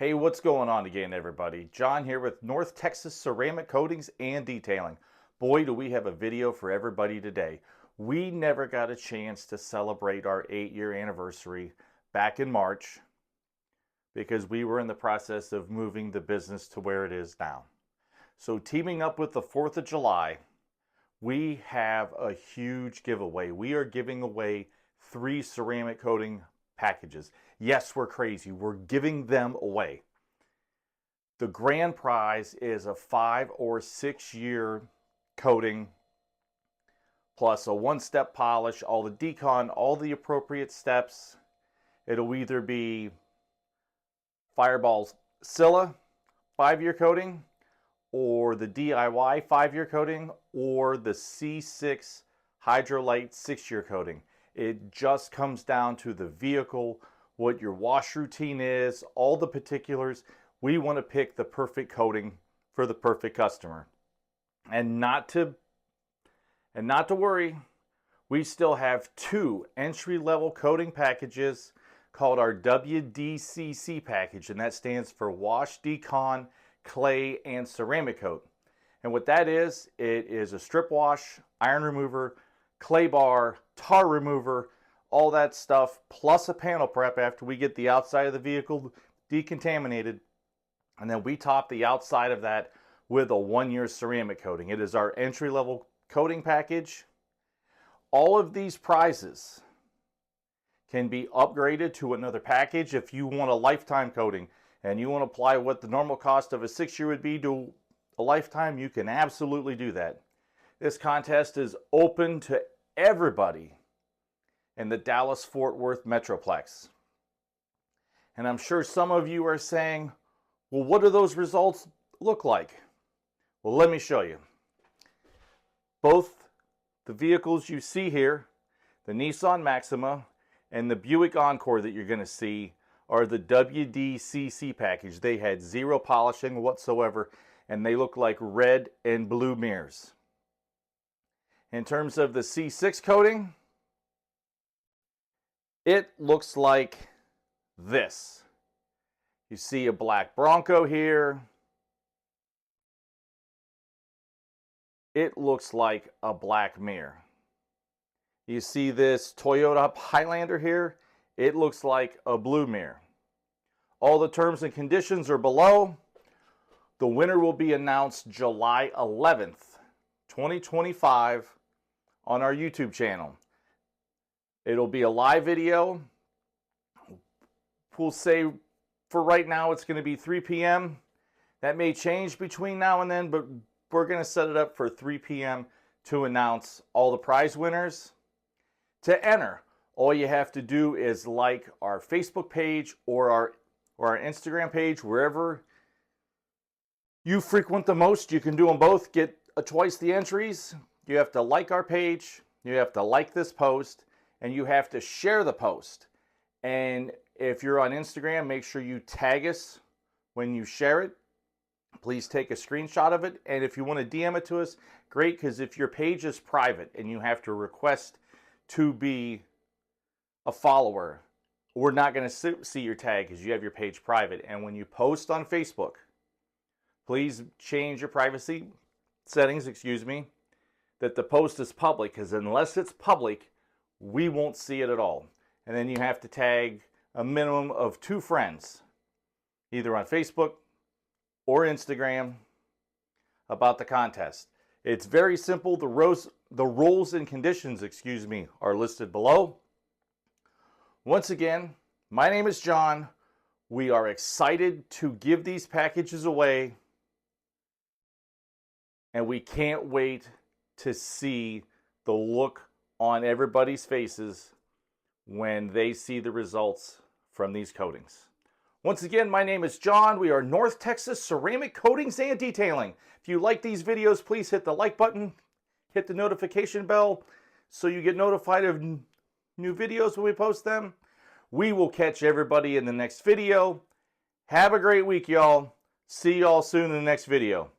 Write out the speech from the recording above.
Hey, what's going on again, everybody? John here with North Texas Ceramic Coatings and Detailing. Boy, do we have a video for everybody today. We never got a chance to celebrate our 8-year anniversary back in March because we were in the process of moving the business to where it is now. So teaming up with the 4th of July, we have a huge giveaway. We are giving away 3 ceramic coating packages. Yes, we're crazy. We're giving them away. The grand prize is a 5 or 6 year coating plus a 1-step polish, all the decon, all the appropriate steps. It'll either be Fireball's Silla 5-year coating, or the DIY 5-year coating, or the C6 Hydro Lite 6-year coating. It just comes down to the vehicle, what your wash routine is, all the particulars. We want to pick the perfect coating for the perfect customer. And not to worry, we still have 2 entry-level coating packages called our WDCC package, and that stands for Wash, Decon, Clay, and Ceramic Coat. And what that is, it is a strip wash, iron remover, clay bar, tar remover, all that stuff, plus a panel prep after we get the outside of the vehicle decontaminated. And then we top the outside of that with a 1-year ceramic coating. It is our entry-level coating package. All of these prizes can be upgraded to another package if you want a lifetime coating and you want to apply what the normal cost of a 6-year would be to a lifetime. You can absolutely do that. This contest is open to everybody in the Dallas-Fort Worth Metroplex. And I'm sure some of you are saying, well, what do those results look like? Well, let me show you. Both the vehicles you see here, the Nissan Maxima and the Buick Encore that you're going to see, are the WDCC package. They had 0 polishing whatsoever, and they look like red and blue mirrors. In terms of the C6 coating, it looks like this. You see a black Bronco here. It looks like a black mirror. You see this Toyota Highlander here. It looks like a blue mirror. All the terms and conditions are below. The winner will be announced July 11th, 2025 on our YouTube channel. It'll be a live video. We'll say for right now it's going to be 3 p.m. That may change between now and then, but we're going to set it up for 3 p.m. to announce all the prize winners. To enter, all you have to do is like our Facebook page or our Instagram page, wherever you frequent the most. You can do them both. Get twice the entries. You have to like our page. You have to like this post. And you have to share the post. And if you're on Instagram, make sure you tag us when you share it. Please take a screenshot of it. And if you want to DM it to us, great, because if your page is private and you have to request to be a follower, we're not going to see your tag because you have your page private. And when you post on Facebook, please change your privacy settings, that the post is public, because unless it's public, we won't see it at all. And then you have to tag a minimum of 2 friends, either on Facebook or Instagram, about the contest. It's very simple. The rules and conditions, are listed below. Once again, my name is John. We are excited to give these packages away, and we can't wait to see the look on everybody's faces when they see the results from these coatings. Once again, my name is John. We are North Texas Ceramic Coatings and Detailing. If you like these videos, please hit the like button, hit the notification bell so you get notified of new videos when we post them. We will catch everybody in the next video. Have a great week, y'all. See y'all soon in the next video.